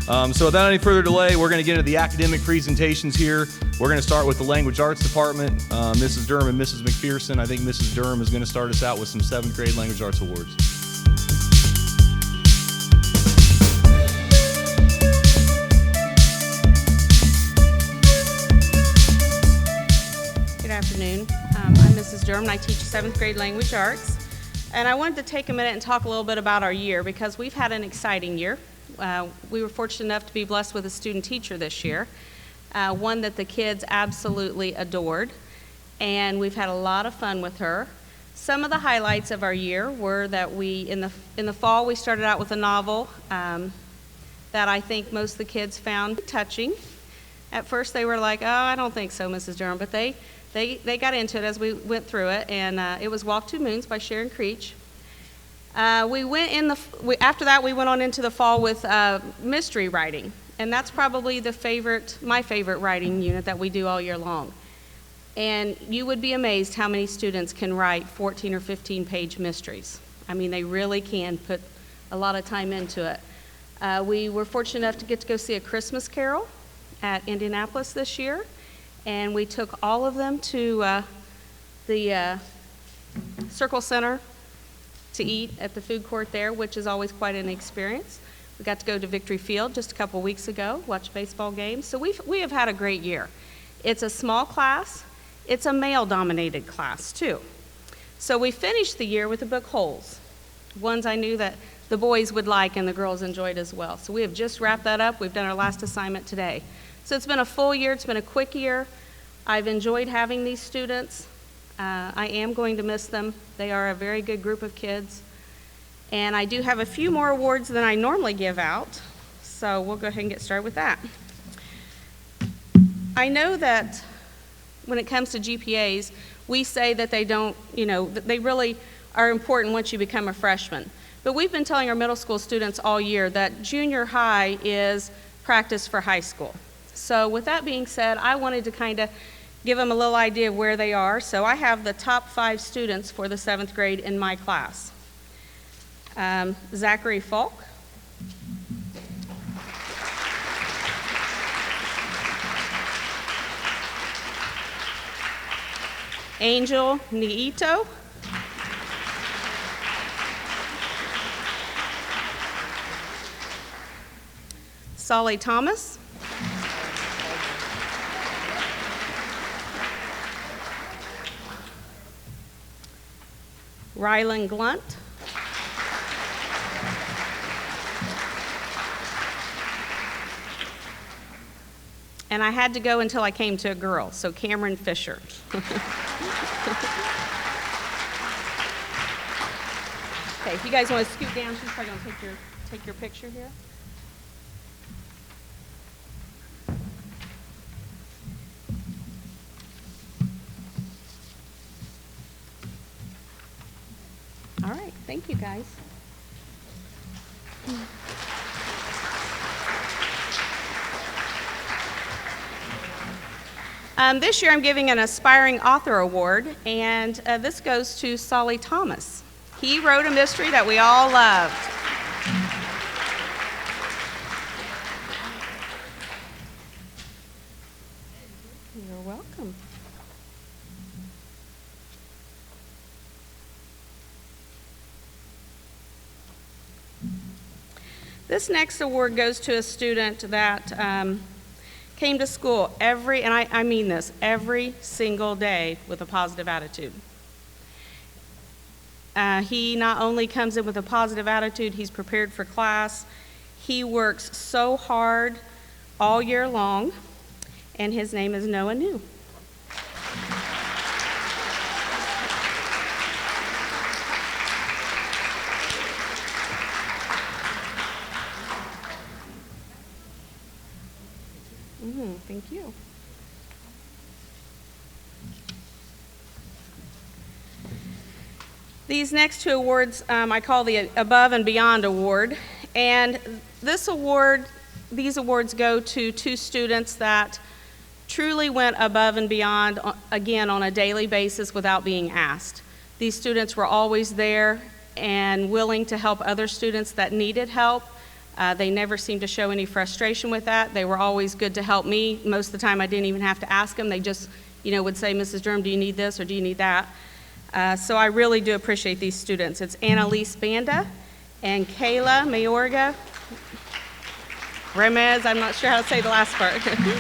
So without any further delay, we're going to get into the academic presentations here. We're going to start with the Language Arts Department. Mrs. Durham and Mrs. McPherson. I think Mrs. Durham is going to start us out with some 7th grade Language Arts Awards. Good afternoon. I'm Mrs. Durham and I teach 7th grade Language Arts. And I wanted to take a minute and talk a little bit about our year because we've had an exciting year. We were fortunate enough to be blessed with a student teacher this year, one that the kids absolutely adored, and we've had a lot of fun with her. Some of the highlights of our year were that in the fall we started out with a novel that I think most of the kids found touching. At first they were like, "Oh, I don't think so, Mrs. Durham," but they got into it as we went through it, and it was Walk Two Moons by Sharon Creech. After that, we went on into the fall with mystery writing, and that's probably my favorite writing unit that we do all year long. And you would be amazed how many students can write 14 or 15-page mysteries. I mean, they really can put a lot of time into it. We were fortunate enough to get to go see A Christmas Carol at Indianapolis this year, and we took all of them to the Circle Center to eat at the food court there, which is always quite an experience. We got to go to Victory Field just a couple weeks ago, watch baseball games. So we have had a great year. It's a small class. It's a male-dominated class, too. So we finished the year with the book Holes, ones I knew that the boys would like and the girls enjoyed as well. So we have just wrapped that up. We've done our last assignment today. So it's been a full year. It's been a quick year. I've enjoyed having these students. I am going to miss them. They are a very good group of kids. And I do have a few more awards than I normally give out, so we'll go ahead and get started with that. I know that when it comes to GPAs, we say that they don't, that they really are important once you become a freshman. But we've been telling our middle school students all year that junior high is practice for high school. So with that being said, I wanted to kind of give them a little idea of where they are. So I have the top 5 students for the 7th grade in my class. Zachary Falk. Angel Niito. Solly Thomas. Rylan Glunt. And I had to go until I came to a girl, so Cameron Fisher. Okay, if you guys want to scoot down, she's probably going to take your picture here. All right, thank you guys. This year I'm giving an Aspiring Author Award, and this goes to Solly Thomas. He wrote a mystery that we all loved. You're welcome. This next award goes to a student that came to school and I mean this, every single day with a positive attitude. He not only comes in with a positive attitude, he's prepared for class. He works so hard all year long, and his name is Noah New. Thank you. These next 2 awards I call the Above and Beyond Award, and these awards go to 2 students that truly went above and beyond, again, on a daily basis without being asked. These students were always there and willing to help other students that needed help. They never seemed to show any frustration with that. They were always good to help me. Most of the time, I didn't even have to ask them. They just, would say, Mrs. Durham, do you need this or do you need that? So I really do appreciate these students. It's Annalise Banda and Kayla Mayorga Remez. I'm not sure how to say the last part. Thank you,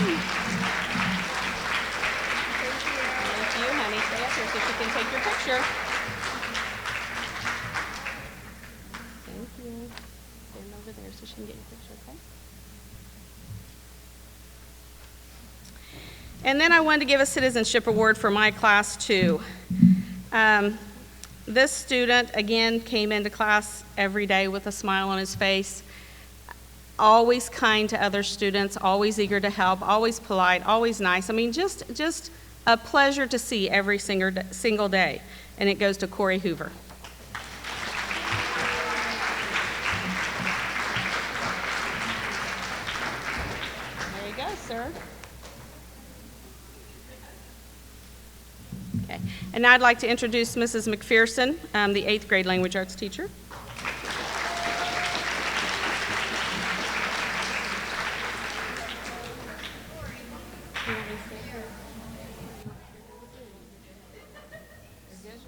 honey. Stay up here so she can take your picture. Thank you. Stand over there so she can get your picture, okay? And then I wanted to give a citizenship award for my class, too. This student, again, came into class every day with a smile on his face, always kind to other students, always eager to help, always polite, always nice. I mean, just a pleasure to see every single day. And it goes to Corey Hoover. There you go, sir. Okay. And now I'd like to introduce Mrs. McPherson, the 8th grade language arts teacher.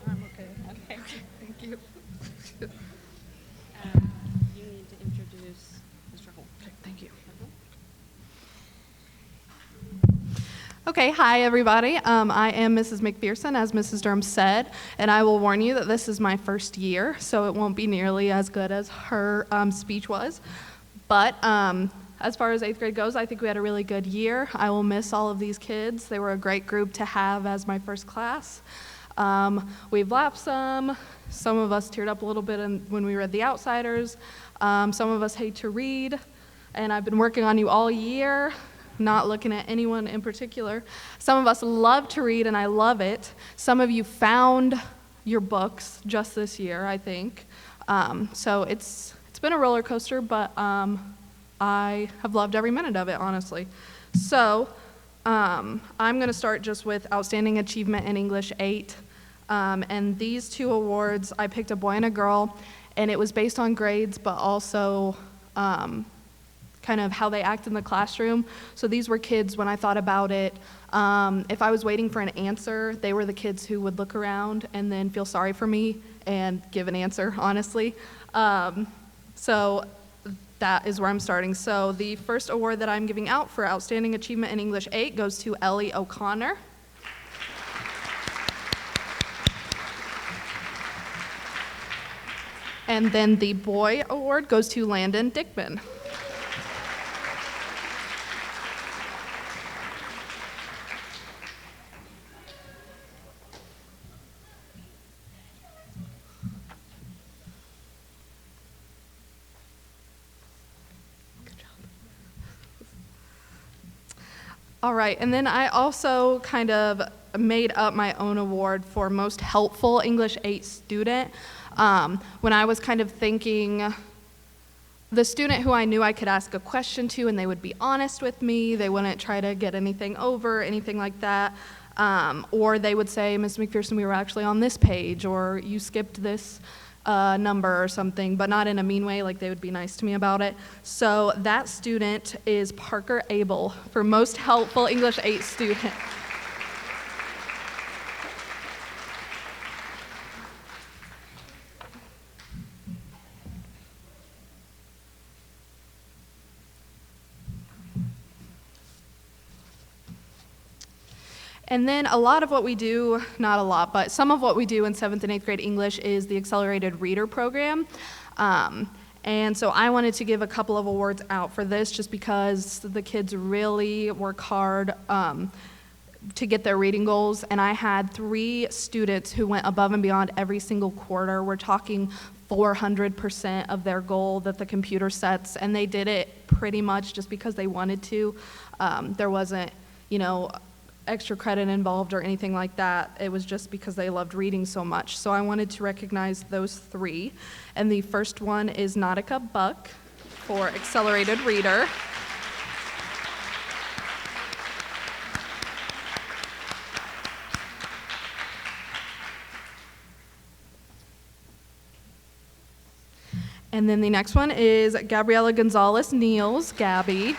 I'm okay. Okay, thank you. You need to introduce Mr. Holt. Okay, thank you. Okay, hi everybody. I am Mrs. McPherson, as Mrs. Durham said, and I will warn you that this is my first year, so it won't be nearly as good as her speech was. But as far as 8th grade goes, I think we had a really good year. I will miss all of these kids. They were a great group to have as my first class. We've laughed some of us teared up a little bit when we read The Outsiders. Some of us hate to read, and I've been working on you all year. Not looking at anyone in particular. Some of us love to read, and I love it. Some of you found your books just this year, I think. So it's been a roller coaster, but I have loved every minute of it, honestly. So I'm going to start just with Outstanding Achievement in English 8. And these two awards, I picked a boy and a girl, and it was based on grades, but also kind of how they act in the classroom. So these were kids, when I thought about it, if I was waiting for an answer, they were the kids who would look around and then feel sorry for me and give an answer, honestly. So that is where I'm starting. So the first award that I'm giving out for Outstanding Achievement in English 8 goes to Ellie O'Connor. And then the boy award goes to Landon Dickman. All right, and then I also kind of made up my own award for most helpful English 8 student. When I was kind of thinking, the student who I knew I could ask a question to and they would be honest with me, they wouldn't try to get anything over, anything like that, or they would say, Ms. McPherson, we were actually on this page, or you skipped this number or something, but not in a mean way, like they would be nice to me about it. So that student is Parker Abel for most helpful English 8 student. And then a lot of what we do, not a lot, but some of what we do in 7th and 8th grade English is the Accelerated Reader Program. And so I wanted to give a couple of awards out for this just because the kids really work hard to get their reading goals. And I had 3 students who went above and beyond every single quarter. We're talking 400% of their goal that the computer sets, and they did it pretty much just because they wanted to. There wasn't, extra credit involved or anything like that. It was just because they loved reading so much. So I wanted to recognize those 3. And the first one is Nautica Buck for Accelerated Reader. And then the next one is Gabriela Gonzalez Niels, Gabby.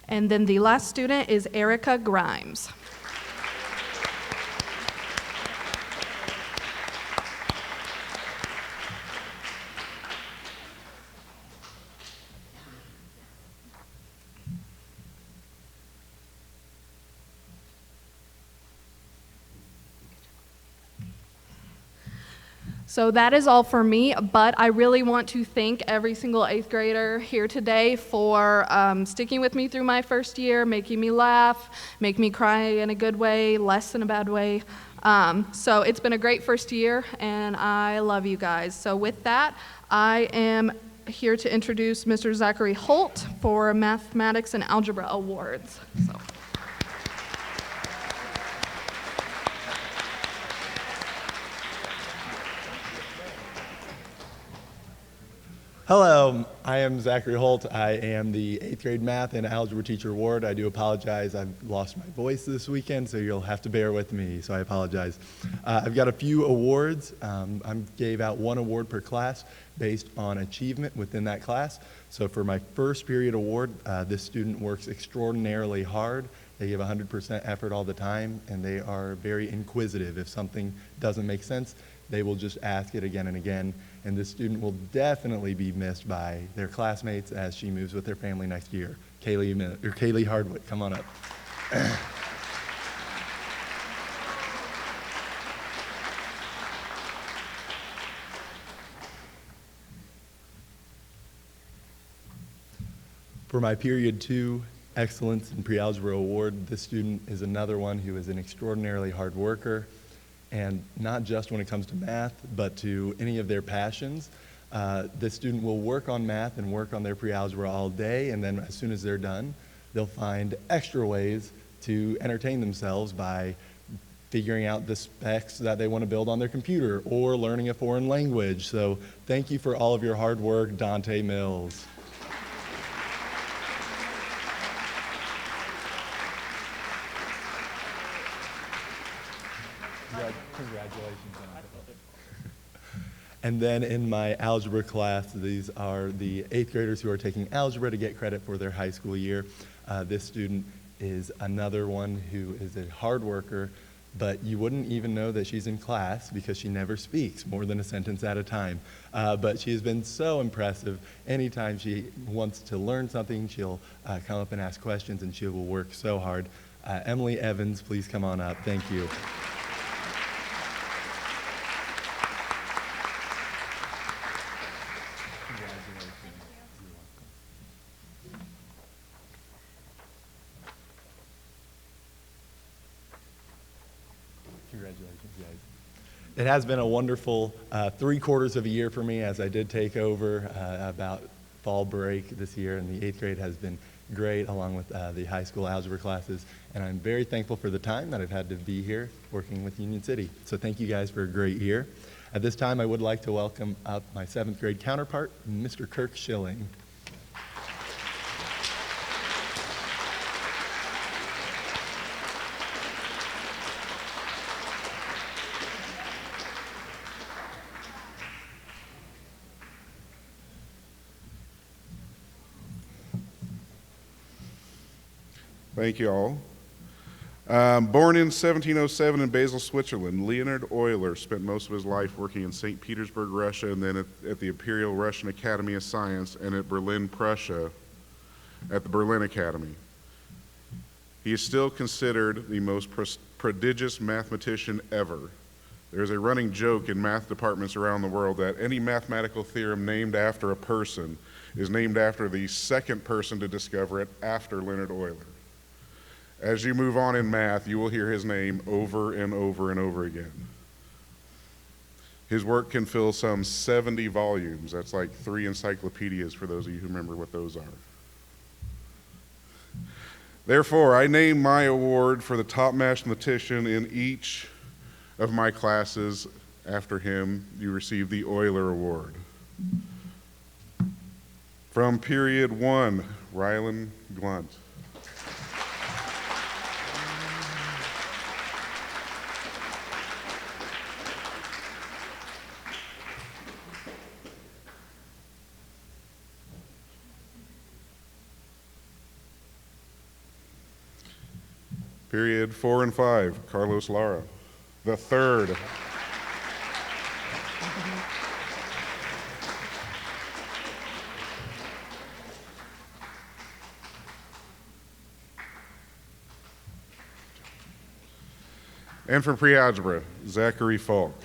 And then the last student is Erica Grimes. So that is all for me, but I really want to thank every single 8th grader here today for sticking with me through my first year, making me laugh, make me cry in a good way, less in a bad way. So it's been a great first year, and I love you guys. So with that, I am here to introduce Mr. Zachary Holt for Mathematics and Algebra Awards. So. Hello, I am Zachary Holt. I am the 8th grade math and algebra teacher award. I do apologize. I've lost my voice this weekend, so you'll have to bear with me, so I apologize. I've got a few awards. I gave out one award per class based on achievement within that class. So for my first period award, this student works extraordinarily hard. They give 100% effort all the time, and they are very inquisitive. If something doesn't make sense, they will just ask it again and again. And this student will definitely be missed by their classmates as she moves with their family next year. Kaylee Hardwick, come on up. For my Period 2 Excellence in Pre-Algebra Award, this student is another one who is an extraordinarily hard worker, and not just when it comes to math, but to any of their passions. This student will work on math and work on their pre-algebra all day, and then as soon as they're done, they'll find extra ways to entertain themselves by figuring out the specs that they want to build on their computer or learning a foreign language. So thank you for all of your hard work, Dante Mills. Congratulations on it. And then in my algebra class, these are the 8th graders who are taking algebra to get credit for their high school year. This student is another one who is a hard worker, but you wouldn't even know that she's in class because she never speaks more than a sentence at a time. But she has been so impressive. Anytime she wants to learn something, she'll come up and ask questions, and she will work so hard. Emily Evans, please come on up. Thank you. Congratulations, guys. It has been a wonderful 3/4 of a year for me as I did take over about fall break this year, and the 8th grade has been great along with the high school algebra classes, and I'm very thankful for the time that I've had to be here working with Union City. So thank you guys for a great year. At this time, I would like to welcome up my 7th grade counterpart, Mr. Kirk Schilling. Thank you all. Born in 1707 in Basel, Switzerland, Leonhard Euler spent most of his life working in St. Petersburg, Russia, and then at the Imperial Russian Academy of Science, and at Berlin, Prussia, at the Berlin Academy. He is still considered the most prodigious mathematician ever. There's a running joke in math departments around the world that any mathematical theorem named after a person is named after the second person to discover it after Leonhard Euler. As you move on in math, you will hear his name over and over and over again. His work can fill some 70 volumes. That's like 3 encyclopedias for those of you who remember what those are. Therefore, I name my award for the top mathematician in each of my classes after him. You receive the Euler Award. From Period 1, Rylan Glunt. Period 4 and 5, Carlos Lara. The third. And for pre-algebra, Zachary Falk.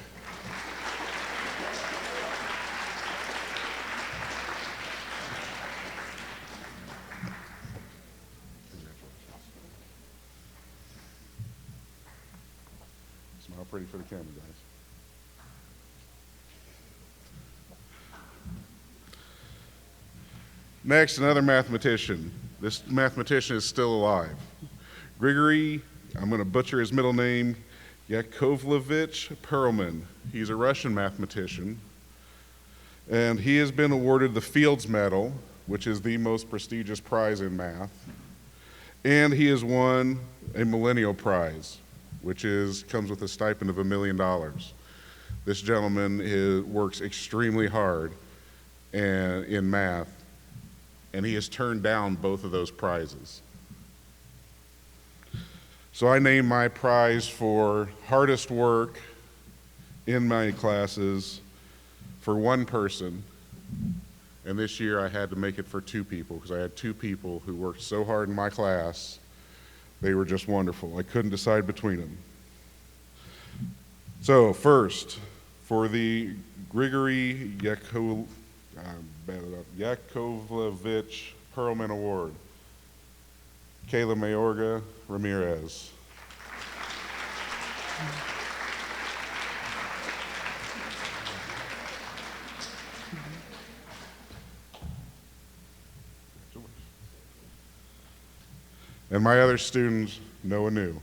Smile pretty for the camera, guys. Next, another mathematician. This mathematician is still alive. Grigory, I'm going to butcher his middle name, Yakovlevich Perelman. He's a Russian mathematician, and he has been awarded the Fields Medal, which is the most prestigious prize in math, and he has won a Millennial Prize, which comes with a stipend of $1 million. This gentleman works extremely hard in math, and he has turned down both of those prizes. So I named my prize for hardest work in my classes for one person, and this year I had to make it for two people because I had two people who worked so hard in my class. They were just wonderful. I couldn't decide between them. So first, for the Grigory Yakovlevich Perelman Award, Kayla Mayorga Ramirez. And my other student, Noah New.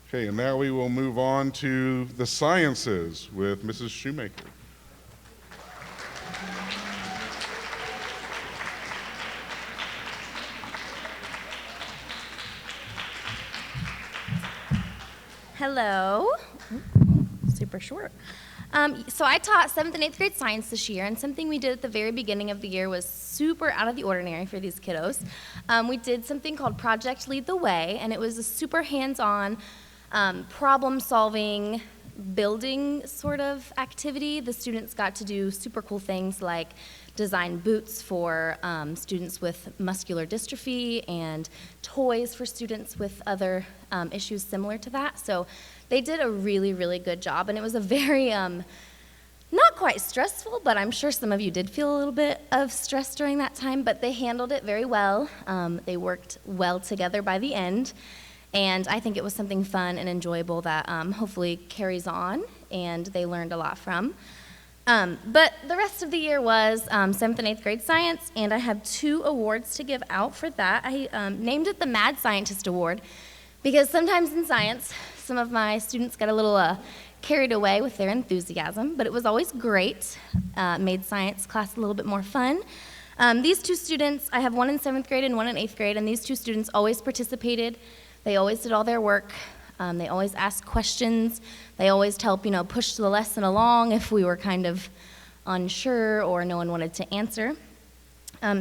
Okay, and now we will move on to the sciences with Mrs. Shoemaker. Hello. Super short. So I taught 7th and 8th grade science this year, and something we did at the very beginning of the year was super out of the ordinary for these kiddos. We did something called Project Lead the Way, and it was a super hands-on problem-solving, building sort of activity. The students got to do super cool things like design boots for students with muscular dystrophy and toys for students with other issues similar to that. So they did a really, really good job, and it was a very, not quite stressful, but I'm sure some of you did feel a little bit of stress during that time, but they handled it very well. They worked well together by the end, and I think it was something fun and enjoyable that hopefully carries on, and they learned a lot from. But the rest of the year was 7th and 8th grade science, and I have 2 awards to give out for that. I named it the Mad Scientist Award because sometimes in science, some of my students get a little carried away with their enthusiasm, but it was always great. Made science class a little bit more fun. These 2 students, I have one in 7th grade and one in 8th grade, and these 2 students always participated. They always did all their work. They always asked questions. They always helped, push the lesson along if we were kind of unsure or no one wanted to answer.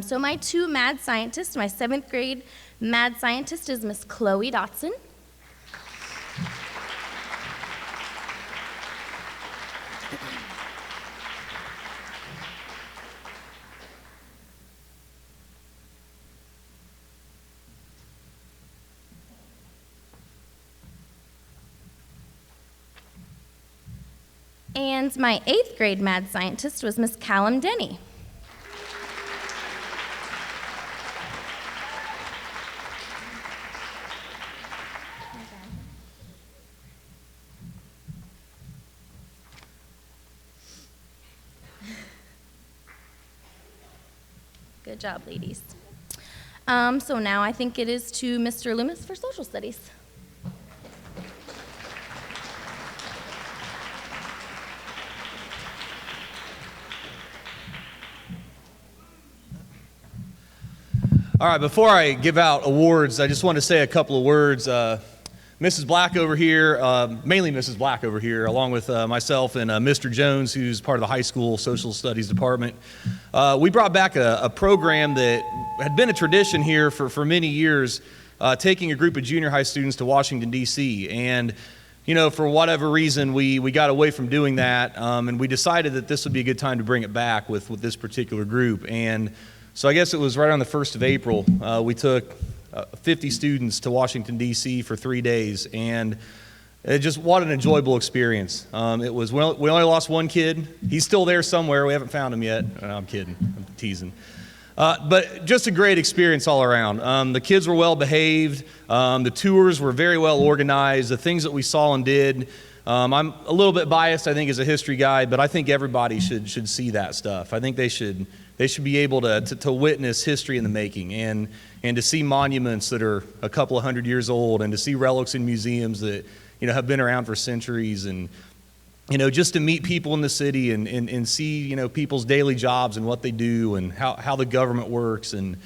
So my 2 mad scientists, my 7th grade mad scientist is Miss Chloe Dotson. And my 8th grade mad scientist was Miss Callum Denny. Good job, ladies. So now I think it is to Mr. Loomis for social studies. All right, before I give out awards, I just want to say a couple of words. Mrs. Black over here, mainly Mrs. Black over here, along with myself and Mr. Jones, who's part of the high school social studies department. We brought back a program that had been a tradition here for many years, taking a group of junior high students to Washington, D.C. And, you know, for whatever reason, we got away from doing that, and we decided that this would be a good time to bring it back with this particular group. And so I guess it was right on the 1st of April, we took 50 students to Washington, D.C. for 3 days, and what an enjoyable experience. It was, we only lost one kid. He's still there somewhere. We haven't found him yet. No, I'm kidding. I'm teasing. But just a great experience all around. The kids were well behaved. The tours were very well organized. The things that we saw and did. I'm a little bit biased, I think, as a history guy, but I think everybody should see that stuff. I think they should be able to witness history in the making and to see monuments that are a couple of hundred years old and to see relics in museums that, you know, have been around for centuries, and, you know, just to meet people in the city and see, you know, people's daily jobs and what they do and how the government works, and,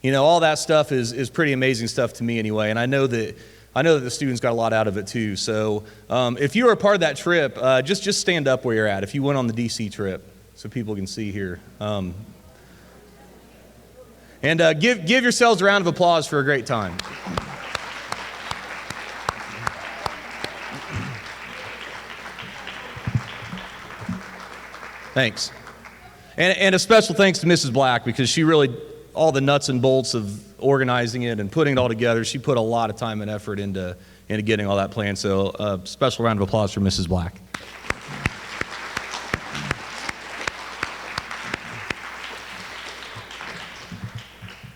you know, all that stuff is pretty amazing stuff to me anyway. And I know that the students got a lot out of it too. So if you were a part of that trip, just stand up where you're at if you went on the DC trip so people can see here. And give yourselves a round of applause for a great time. Thanks. And a special thanks to Mrs. Black, because she really, all the nuts and bolts of organizing it and putting it all together, she put a lot of time and effort into getting all that planned. So a special round of applause for Mrs. Black.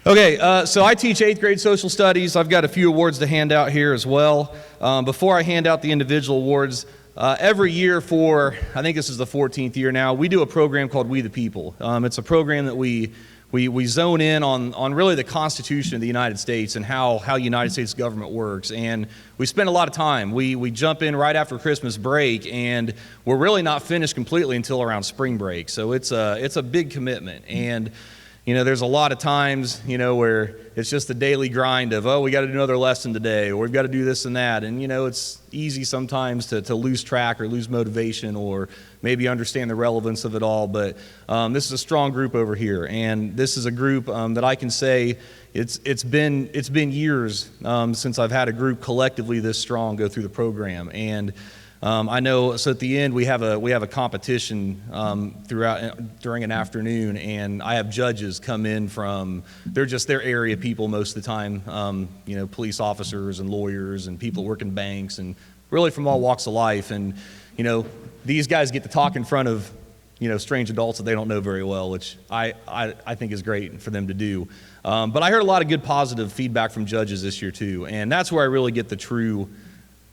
Okay, so I teach 8th grade social studies. I've got a few awards to hand out here as well. Before I hand out the individual awards, every year for, I think this is the 14th year now, we do a program called We the People. It's a program that we zone in on really the Constitution of the United States and how United States government works. And we spend a lot of time. We jump in right after Christmas break, and we're really not finished completely until around spring break. So it's a big commitment. And you know, there's a lot of times, you know, where it's just the daily grind of, oh, we got to do another lesson today, or we've got to do this and that. And, you know, it's easy sometimes to lose track or lose motivation or maybe understand the relevance of it all. But this is a strong group over here. And this is a group that I can say it's been years since I've had a group collectively this strong go through the program. And I know, so at the end we have a competition during an afternoon, and I have judges come in from, they're just their area people most of the time, you know, police officers and lawyers and people working banks and really from all walks of life. And, you know, these guys get to talk in front of, you know, strange adults that they don't know very well, which I think is great for them to do. But I heard a lot of good positive feedback from judges this year too, and that's where I really get the true,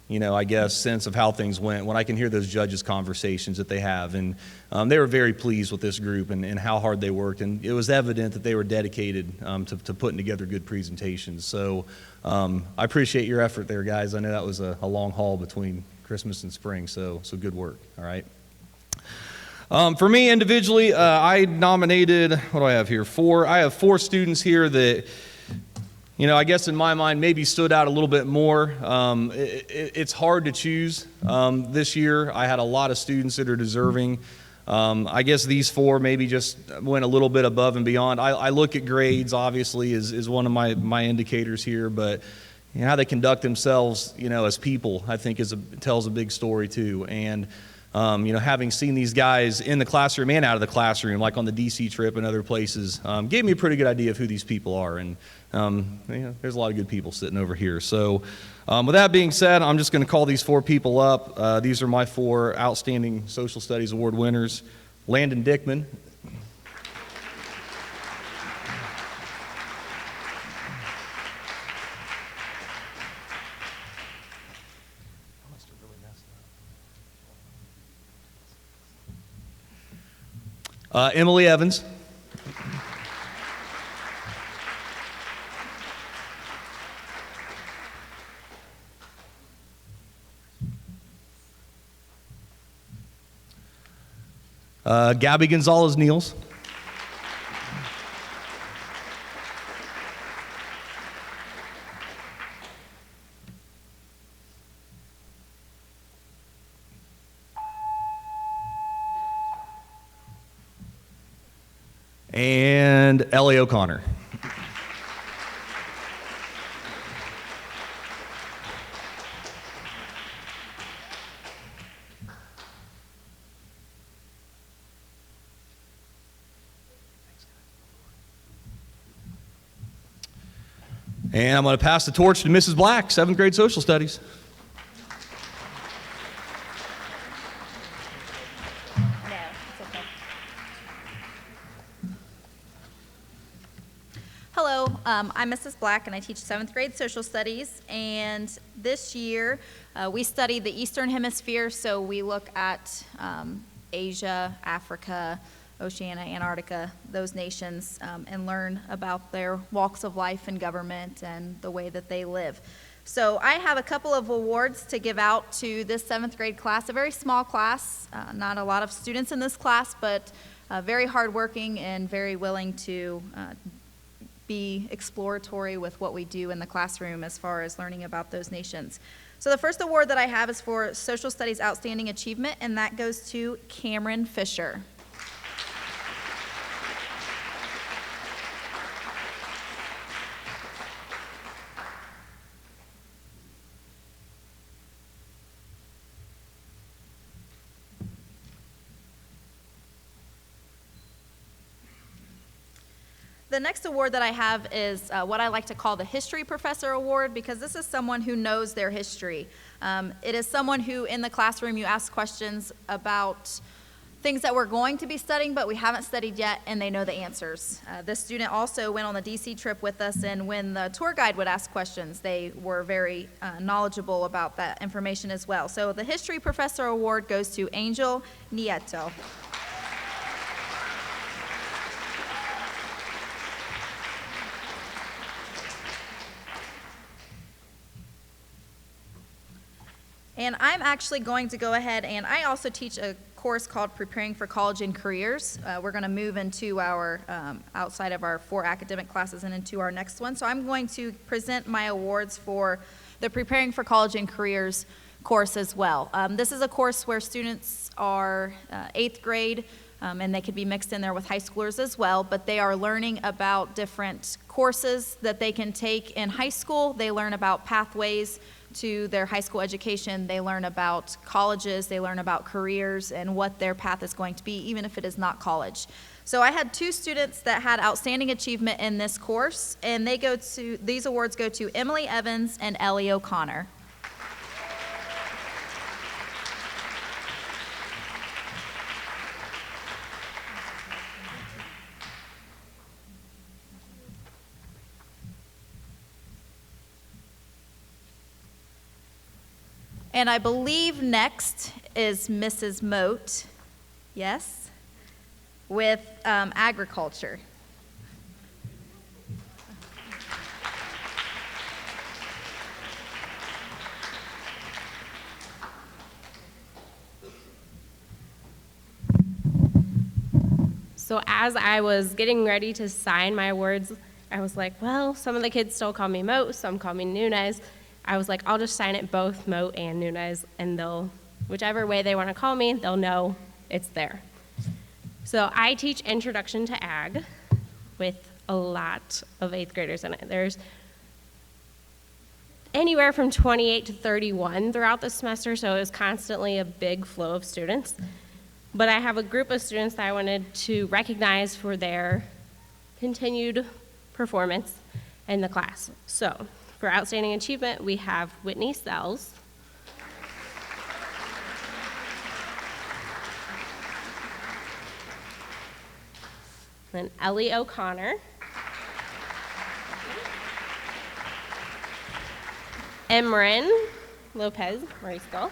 you know, I guess, sense of how things went when I can hear those judges' conversations that they have. And they were very pleased with this group and how hard they worked. And it was evident that they were dedicated to putting together good presentations. So I appreciate your effort there, guys. I know that was a long haul between Christmas and spring, so good work, all right? For me individually, I nominated, what do I have here? I have 4 students here that, you know, I guess in my mind maybe stood out a little bit more. It's hard to choose this year. I had a lot of students that are deserving. I guess these 4 maybe just went a little bit above and beyond. I look at grades, obviously, is one of my indicators here, but you know, how they conduct themselves, you know, as people, I think tells a big story too. And you know, having seen these guys in the classroom and out of the classroom, like on the DC trip and other places, gave me a pretty good idea of who these people are. And you know, there's a lot of good people sitting over here. So with that being said, I'm just going to call these 4 people up. These are my 4 Outstanding Social Studies Award winners. Landon Dickman. Emily Evans. Gabby Gonzalez Niels. and Ellie O'Connor. And I'm going to pass the torch to Mrs. Black, 7th grade social studies. Hello, I'm Mrs. Black, and I teach 7th grade social studies. And this year, we study the Eastern Hemisphere, so we look at Asia, Africa, Oceania, Antarctica, those nations, and learn about their walks of life and government and the way that they live. So I have a couple of awards to give out to this 7th grade class, a very small class, not a lot of students in this class, but very hardworking and very willing to be exploratory with what we do in the classroom as far as learning about those nations. So the first award that I have is for Social Studies Outstanding Achievement, and that goes to Cameron Fisher. The next award that I have is what I like to call the History Professor Award, because this is someone who knows their history. It is someone who, in the classroom, you ask questions about things that we're going to be studying, but we haven't studied yet, and they know the answers. This student also went on the DC trip with us, and when the tour guide would ask questions, they were very knowledgeable about that information as well. So the History Professor Award goes to Angel Nieto. And I'm actually going to go ahead, and I also teach a course called Preparing for College and Careers. We're going to move into our, outside of our 4 academic classes and into our next one. So I'm going to present my awards for the Preparing for College and Careers course as well. This is a course where students are 8th grade, and they could be mixed in there with high schoolers as well, but they are learning about different courses that they can take in high school. They learn about pathways to their high school education. They learn about colleges, they learn about careers and what their path is going to be, even if it is not college. So I had 2 students that had outstanding achievement in this course, and these awards go to Emily Evans and Ellie O'Connor. And I believe next is Mrs. Moat, yes, with agriculture. So as I was getting ready to sign my awards, I was like, well, some of the kids still call me Moat, some call me Nunez. I was like, I'll just sign it both Moat and Nunez, and they'll, whichever way they want to call me, they'll know it's there. So I teach Introduction to Ag with a lot of 8th graders in it. There's anywhere from 28 to 31 throughout the semester, so it was constantly a big flow of students. But I have a group of students that I wanted to recognize for their continued performance in the class. So for Outstanding Achievement, we have Whitney Sells, then Ellie O'Connor, Emrin Lopez Mariscal,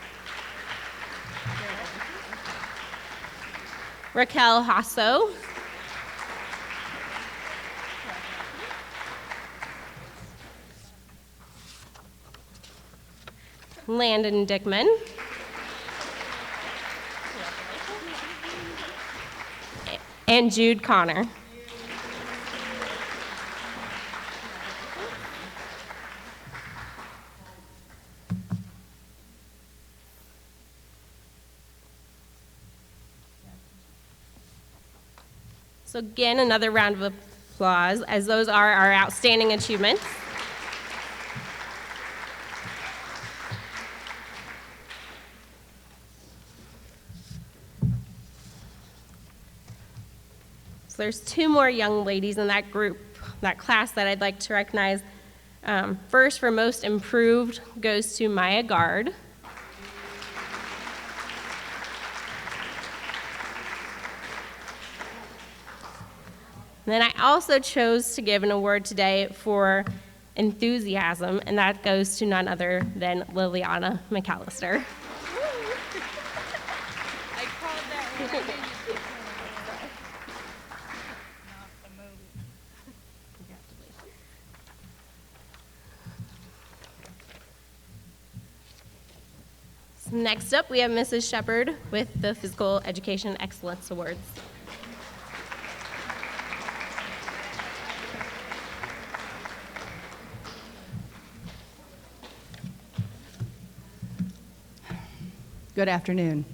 Raquel Hasso, Landon Dickman, and Jude Connor. So again, another round of applause, as those are our outstanding achievements. So there's two more young ladies in that group, that class, that I'd like to recognize. First, for most improved, goes to Maya Gard. And then I also chose to give an award today for enthusiasm, and that goes to none other than Liliana McAllister. So next up, we have Mrs. Shepard with the Physical Education Excellence Awards. Good afternoon.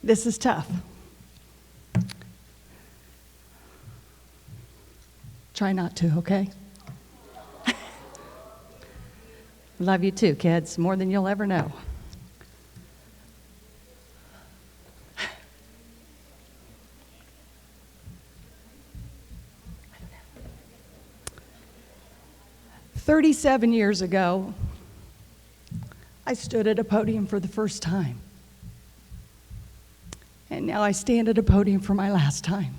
This is tough. Try not to, okay? Love you too, kids, more than you'll ever know. "37 years ago, I stood at a podium for the first time. And now I stand at a podium for my last time.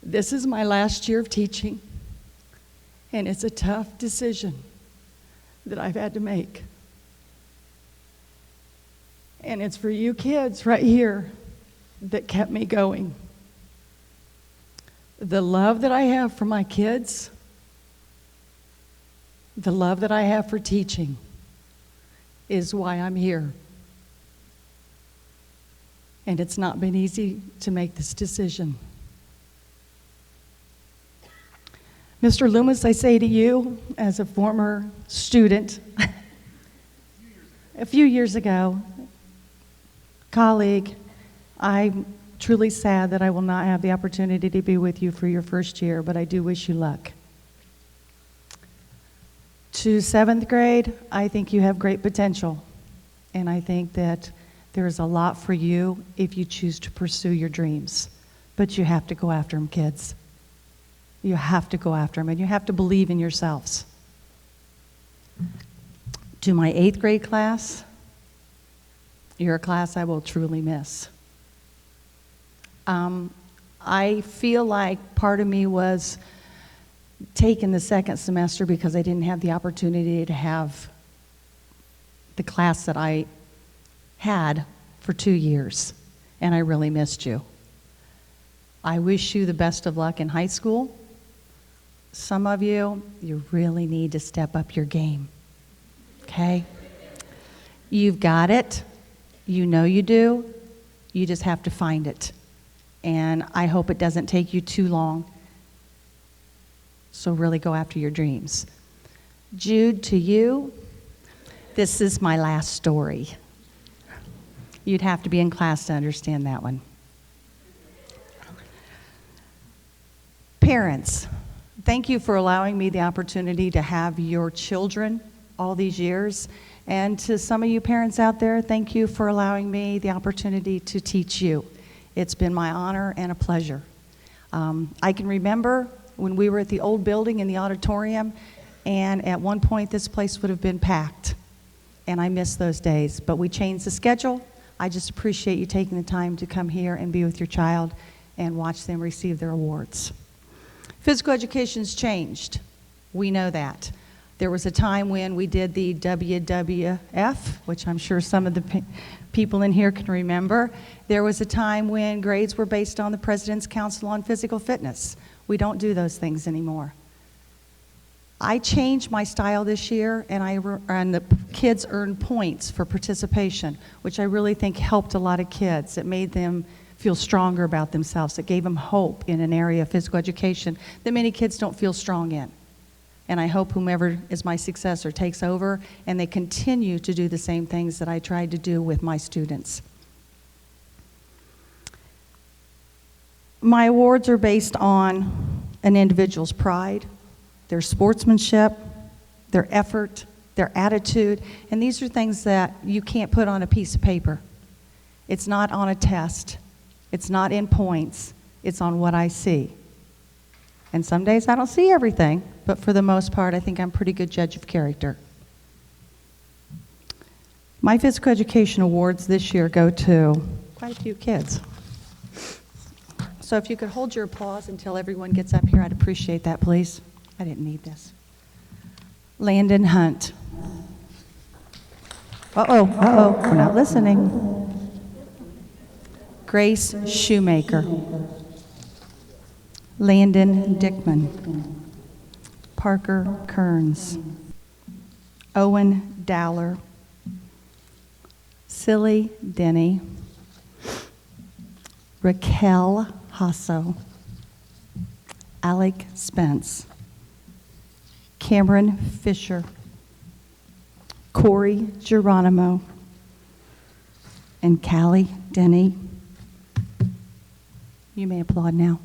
This is my last year of teaching, and it's a tough decision that I've had to make. And it's for you kids right here that kept me going. The love that I have for my kids, the love that I have for teaching is why I'm here. And it's not been easy to make this decision. Mr. Loomis, I say to you, as a former student, a few years ago, colleague, I'm truly sad that I will not have the opportunity to be with you for your first year, but I do wish you luck. To seventh grade, I think you have great potential, and I think that there is a lot for you if you choose to pursue your dreams, but you have to go after them, kids. You have to go after them, and you have to believe in yourselves. To my 8th grade class, you're a class I will truly miss. I feel like part of me was taken the second semester because I didn't have the opportunity to have the class that I had for 2 years, and I really missed you. I wish you the best of luck in high school. Some of you, you really need to step up your game, okay? You've got it. You know you do. You just have to find it. And I hope it doesn't take you too long. So really go after your dreams. Jude, to you, this is my last story. You'd have to be in class to understand that one. Parents, thank you for allowing me the opportunity to have your children all these years. And to some of you parents out there, thank you for allowing me the opportunity to teach you. It's been my honor and a pleasure. I can remember when we were at the old building in the auditorium, and at one point this place would have been packed. And I miss those days, but we changed the schedule. I just appreciate you taking the time to come here and be with your child and watch them receive their awards. Physical education's changed. We know that. There was a time when we did the WWF, which I'm sure some of the people in here can remember. There was a time when grades were based on the President's Council on Physical Fitness. We don't do those things anymore. I changed my style this year, and the kids earned points for participation, which I really think helped a lot of kids. It made them feel stronger about themselves. It gave them hope in an area of physical education that many kids don't feel strong in. And I hope whomever is my successor takes over and they continue to do the same things that I tried to do with my students. My awards are based on an individual's pride, their sportsmanship, their effort, their attitude, and these are things that you can't put on a piece of paper. It's not on a test. It's not in points. It's on what I see. And some days I don't see everything, but for the most part, I think I'm a pretty good judge of character. My physical education awards this year go to quite a few kids. So if you could hold your applause until everyone gets up here, I'd appreciate that, please. I didn't need this. Landon Hunt. We're not listening. Grace Shoemaker. Landon Dickman. Parker Kearns. Owen Dowler. Silly Denny. Raquel Hasso. Alec Spence. Cameron Fisher. Corey Geronimo. And Callie Denny. You may applaud now.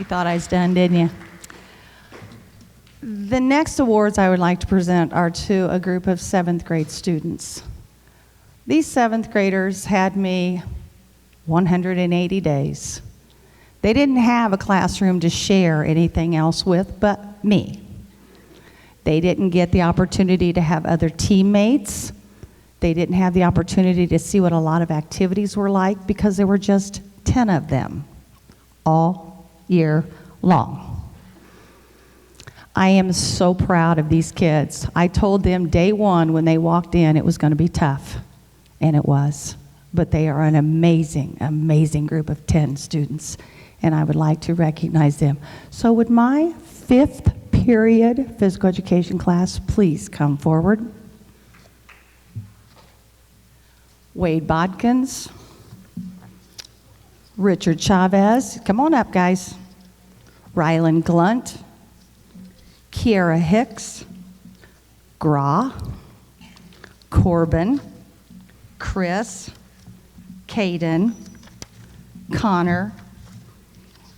You thought I was done, didn't you? The next awards I would like to present are to a group of 7th grade students. These 7th graders had me 180 days. They didn't have a classroom to share anything else with but me. They didn't get the opportunity to have other teammates. They didn't have the opportunity to see what a lot of activities were like because there were just 10 of them all year long. I am so proud of these kids. I told them day one when they walked in it was going to be tough, and it was. But they are an amazing, amazing group of 10 students, and I would like to recognize them. So would my 5th period physical education class please come forward? Wade Bodkins, Richard Chavez, come on up, guys. Rylan Glunt, Kiara Hicks, Gra, Corbin, Chris, Caden, Connor,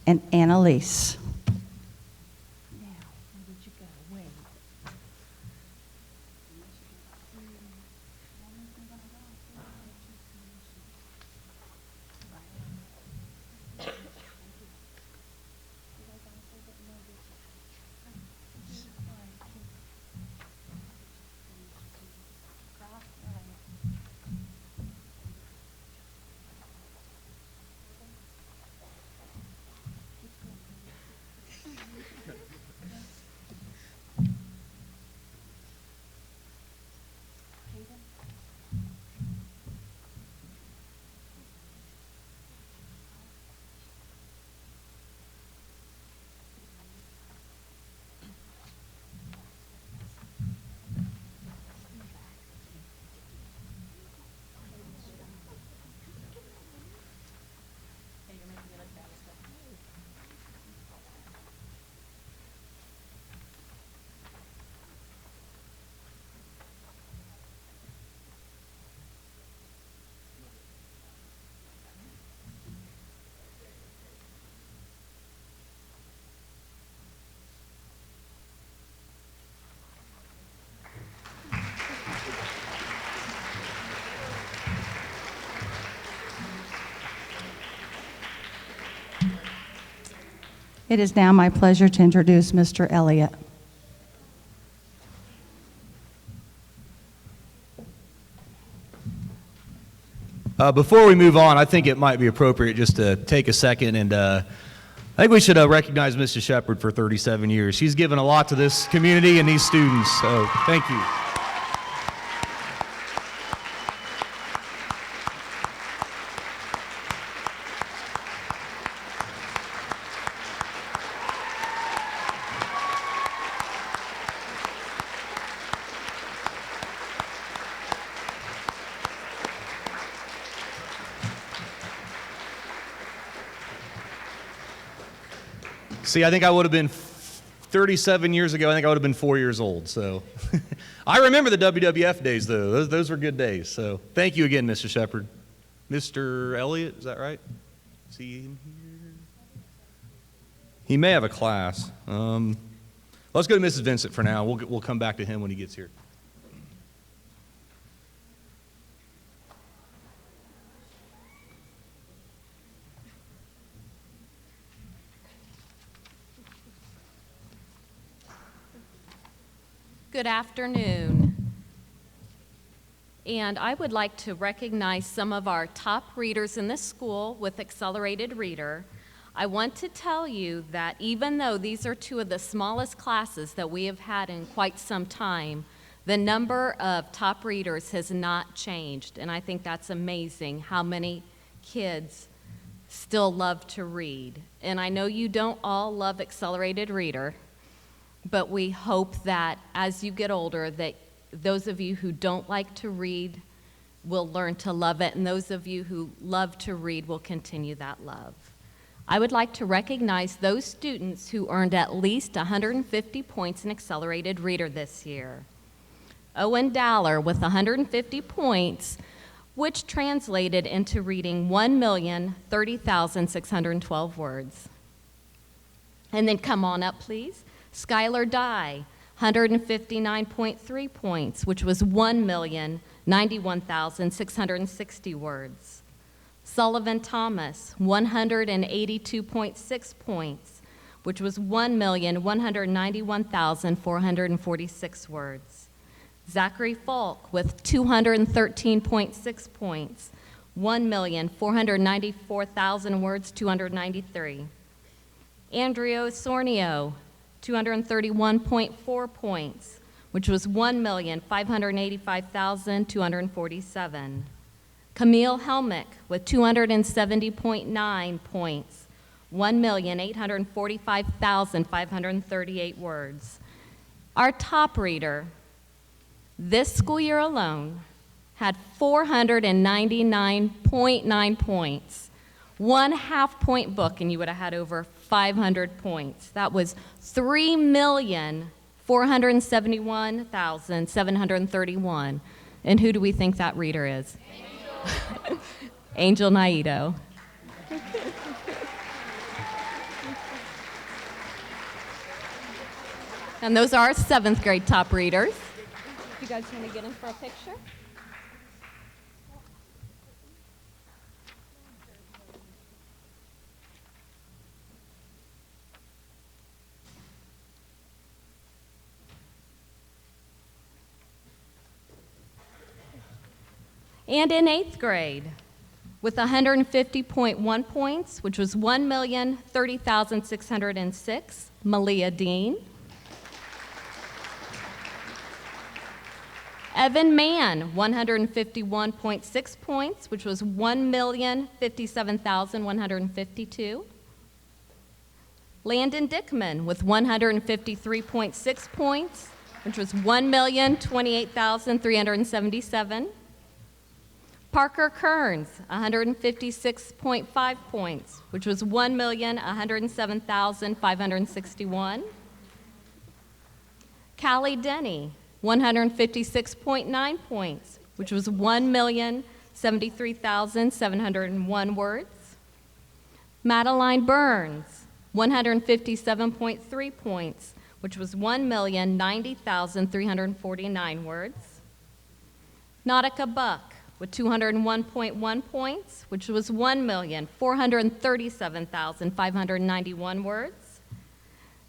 and Annalise. It is now my pleasure to introduce Mr. Elliott. Before we move on, I think it might be appropriate just to take a second and I think we should recognize Mrs. Shepard for 37 years. She's given a lot to this community and these students, so thank you. See, I think I would have been 37 years ago, I think I would have been 4 years old. So I remember the WWF days, though. Those were good days. So thank you again, Mr. Shepard. Mr. Elliott, is that right? See him here? He may have a class. Let's go to Mrs. Vincent for now. We'll come back to him when he gets here. Good afternoon. And I would like to recognize some of our top readers in this school with Accelerated Reader. I want to tell you that even though these are two of the smallest classes that we have had in quite some time, the number of top readers has not changed. And I think that's amazing how many kids still love to read. And I know you don't all love Accelerated Reader, but we hope that as you get older, that those of you who don't like to read will learn to love it, and those of you who love to read will continue that love. I would like to recognize those students who earned at least 150 points in Accelerated Reader this year. Owen Dowler with 150 points, which translated into reading 1,030,612 words. And then come on up, please. Skylar Dye, 159.3 points, which was 1,091,660 words. Sullivan Thomas, 182.6 points, which was 1,191,446 words. Zachary Falk with 213.6 points, 1,494,000 words, 293. Andrea Osornio, 231.4 points, which was 1,585,247. Camille Helmick with 270.9 points, 1,845,538 words. Our top reader this school year alone had 499.9 points. One half-point book, and you would have had over 500 points. That was 3,471,731. And who do we think that reader is? Angel, Angel Naito. And those are our 7th grade top readers. You guys want to get in for a picture? And in 8th grade, with 150.1 points, which was 1,030,606, Malia Dean. Evan Mann, 151.6 points, which was 1,057,152. Landon Dickman with 153.6 points, which was 1,028,377. Parker Kearns, 156.5 points, which was 1,107,561. Callie Denny, 156.9 points, which was 1,073,701 words. Madeline Burns, 157.3 points, which was 1,090,349 words. Nautica Buck, with 201.1 points, which was 1,437,591 words.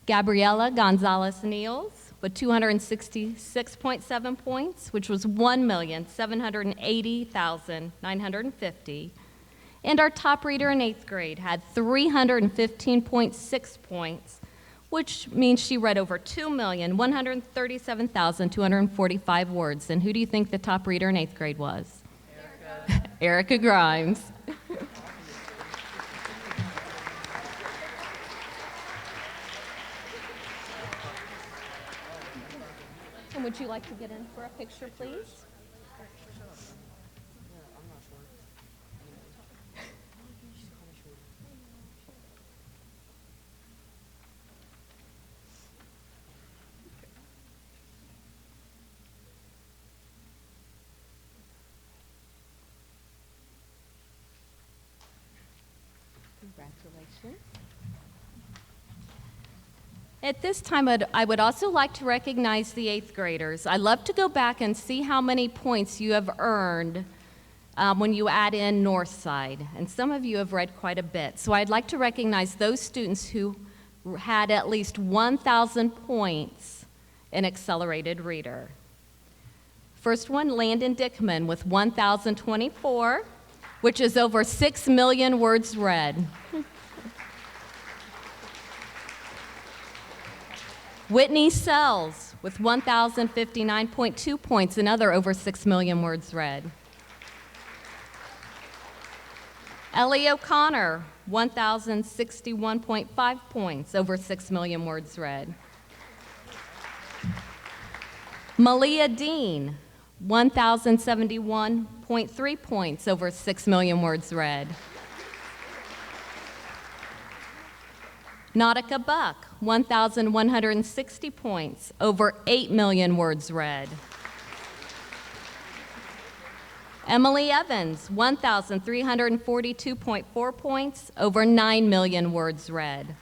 Gabriela Gonzalez Niels with 266.7 points, which was 1,780,950. And our top reader in 8th grade had 315.6 points, which means she read over 2,137,245 words. And who do you think the top reader in 8th grade was? Erica. Erica Grimes. And would you like to get in for a picture, please? Congratulations. At this time, I would also like to recognize the 8th graders. I love to go back and see how many points you have earned when you add in Northside. And some of you have read quite a bit. So I'd like to recognize those students who had at least 1,000 points in Accelerated Reader. First one, Landon Dickman with 1,024, which is over 6 million words read. Whitney Sells with 1,059.2 points, another over 6 million words read. Ellie O'Connor, 1,061.5 points, over 6 million words read. Malia Dean, 1,071.3 points, over 6 million words read. Nautica Buck, 1,160 points, over 8 million words read. Emily Evans, 1,342.4 points, over 9 million words read.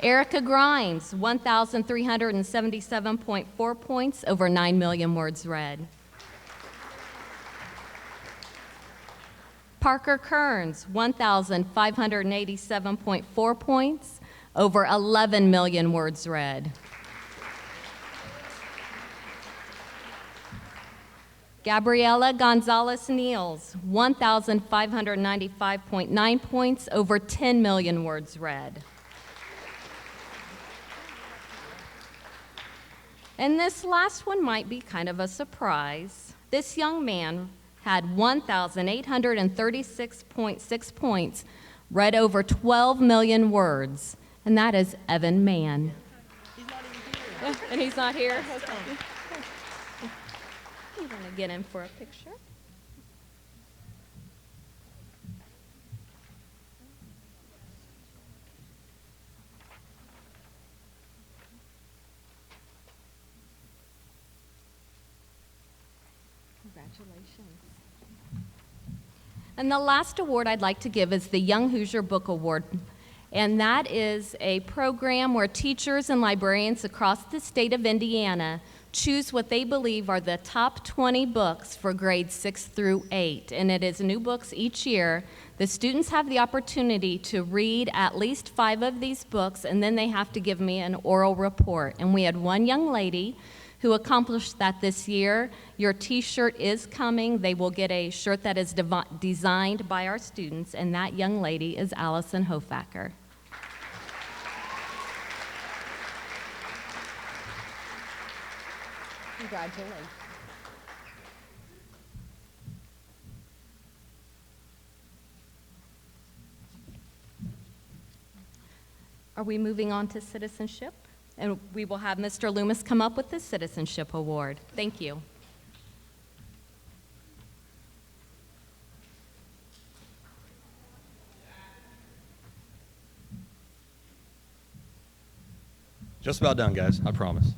Erica Grimes, 1,377.4 points, over 9 million words read. Parker Kearns, 1,587.4 points, over 11 million words read. Gabriela Gonzalez Niels, 1,595.9 points, over 10 million words read. And this last one might be kind of a surprise. This young man had 1,836.6 points, read over 12 million words, and that is Evan Mann. He's not even here. And he's not here? Okay. I'm going to get in for a picture. Congratulations. And the last award I'd like to give is the Young Hoosier Book Award. And that is a program where teachers and librarians across the state of Indiana choose what they believe are the top 20 books for grades 6 through 8. And it is new books each year. The students have the opportunity to read at least 5 of these books, and then they have to give me an oral report. And we had one young lady who accomplished that this year. Your t-shirt is coming. They will get a shirt that is designed by our students, and that young lady is Allison Hofacker. Congratulations. Are we moving on to citizenship? And we will have Mr. Loomis come up with the Citizenship Award. Thank you. Just about done, guys, I promise.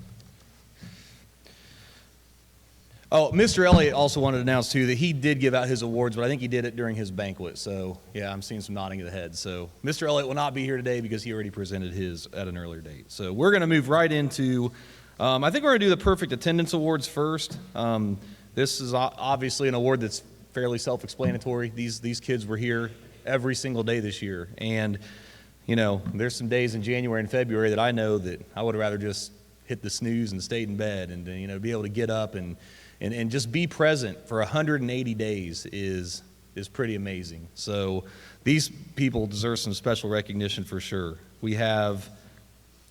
Oh, Mr. Elliott also wanted to announce, too, that he did give out his awards, but I think he did it during his banquet. So, yeah, I'm seeing some nodding of the head. So, Mr. Elliott will not be here today because he already presented his at an earlier date. So, we're going to move right into, I think we're going to do the Perfect Attendance Awards first. This is obviously an award that's fairly self-explanatory. These kids were here every single day this year. And there's some days in January and February that I know that I would rather just hit the snooze and stayed in bed, and be able to get up and just be present for 180 days is pretty amazing. So these people deserve some special recognition for sure. We have,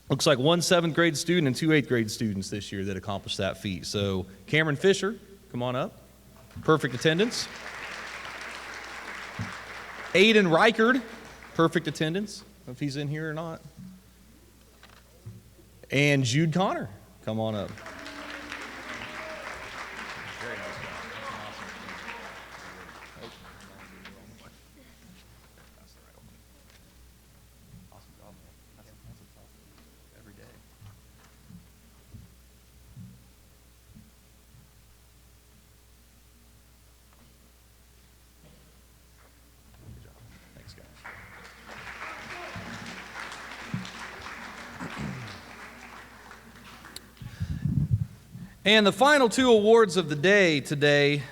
looks like 1 7th grade student and 2 8th grade students this year that accomplished that feat. So Cameron Fisher, come on up. Perfect attendance. Aiden Reichard, perfect attendance. I don't know if he's in here or not. And Jude Connor, come on up. And the final 2 awards of the day today,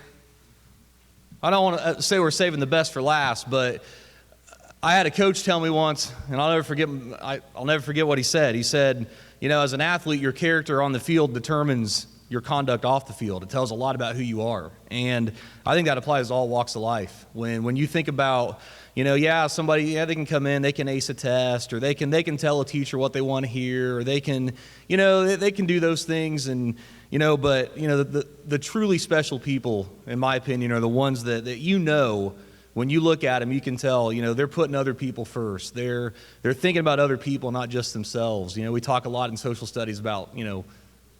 I don't want to say we're saving the best for last, but I had a coach tell me once, and I'll never forget what he said. He said, as an athlete, your character on the field determines your conduct off the field. It tells a lot about who you are. And I think that applies to all walks of life. When you think about, somebody, they can come in, they can ace a test, or they can tell a teacher what they want to hear, or they can, they can do those things, and but the truly special people, in my opinion, are the ones that when you look at them, you can tell, they're putting other people first. They're thinking about other people, not just themselves. We talk a lot in social studies about,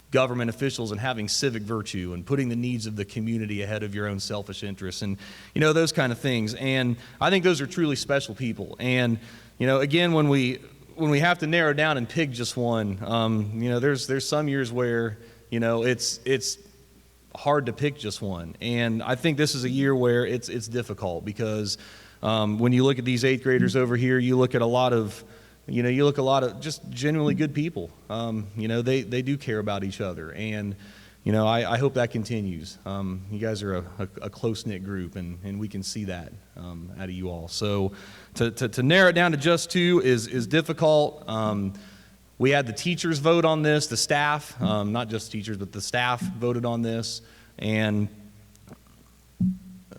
government officials and having civic virtue and putting the needs of the community ahead of your own selfish interests and, those kind of things. And I think those are truly special people. And, again, when we have to narrow down and pick just one, there's some years where, it's hard to pick just one. And I think this is a year where it's difficult because when you look at these 8th graders over here, you look at a lot of just genuinely good people. They do care about each other. And, I hope that continues. You guys are a close-knit group, and we can see that out of you all. So to narrow it down to just 2 is difficult. We had the teachers vote on this, the staff, not just teachers, but the staff voted on this, and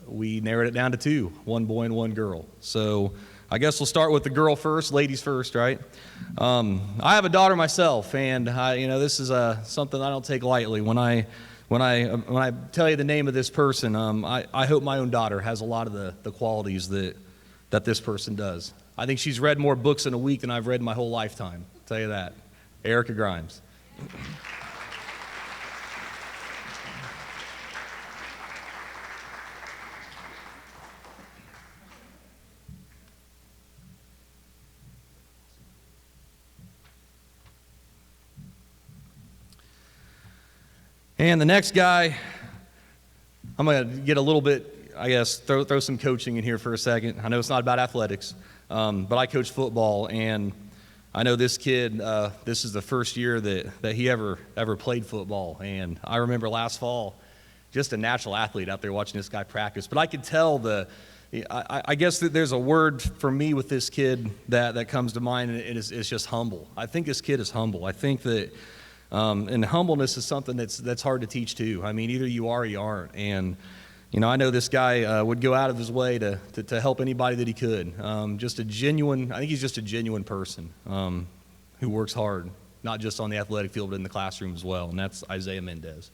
we narrowed it down to 2, 1 boy and 1 girl. So I guess we'll start with the girl first, ladies first, right? I have a daughter myself, and this is something I don't take lightly. When I tell you the name of this person, I hope my own daughter has a lot of the qualities that this person does. I think she's read more books in a week than I've read in my whole lifetime. I'll tell you that. Erica Grimes. And the next guy, I'm going to get a little bit, I guess, throw some coaching in here for a second. I know it's not about athletics, but I coach football, and I know this kid, this is the first year that he ever played football. And I remember last fall, just a natural athlete out there watching this guy practice. But I could tell I guess that there's a word for me with this kid that comes to mind, and it's just humble. I think this kid is humble. I think that, and humbleness is something that's hard to teach too. I mean, either you are or you aren't. And, I know this guy would go out of his way to help anybody that he could. I think he's just a genuine person who works hard, not just on the athletic field, but in the classroom as well, and that's Isaiah Mendez.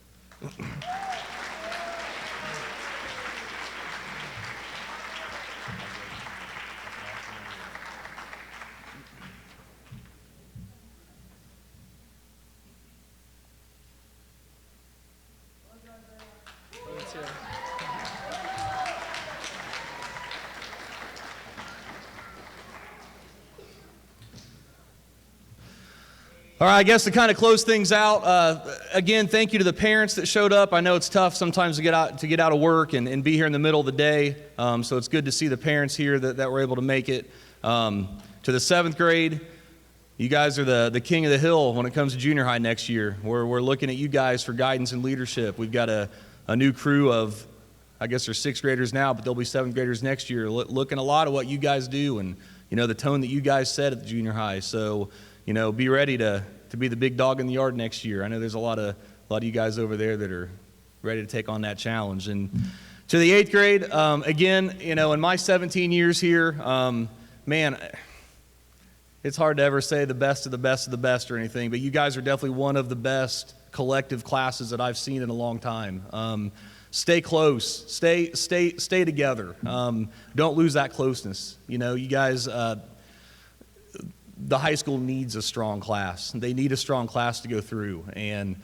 All right, I guess to kind of close things out, again, thank you to the parents that showed up. I know it's tough sometimes to get out of work and be here in the middle of the day, so it's good to see the parents here that were able to make it. To the 7th grade, you guys are the king of the hill when it comes to junior high next year. We're looking at you guys for guidance and leadership. We've got a new crew of, I guess they're 6th graders now, but they'll be 7th graders next year, looking a lot at what you guys do and the tone that you guys set at the junior high. So, be ready to be the big dog in the yard next year. I know there's a lot of you guys over there that are ready to take on that challenge. And to the 8th grade, again, in my 17 years here, man, it's hard to ever say the best of the best of the best or anything, but you guys are definitely one of the best collective classes that I've seen in a long time. Stay close, stay together. Don't lose that closeness. You guys, the high school needs a strong class. They need a strong class to go through. And,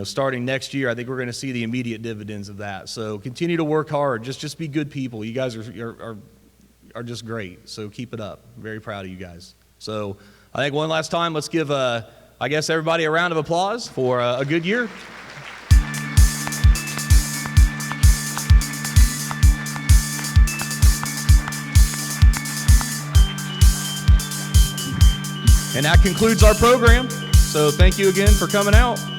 starting next year, I think we're going to see the immediate dividends of that. So continue to work hard. Just be good people. You guys are just great. So keep it up. Very proud of you guys. So I think one last time, let's give, everybody a round of applause for a good year. And that concludes our program. So thank you again for coming out.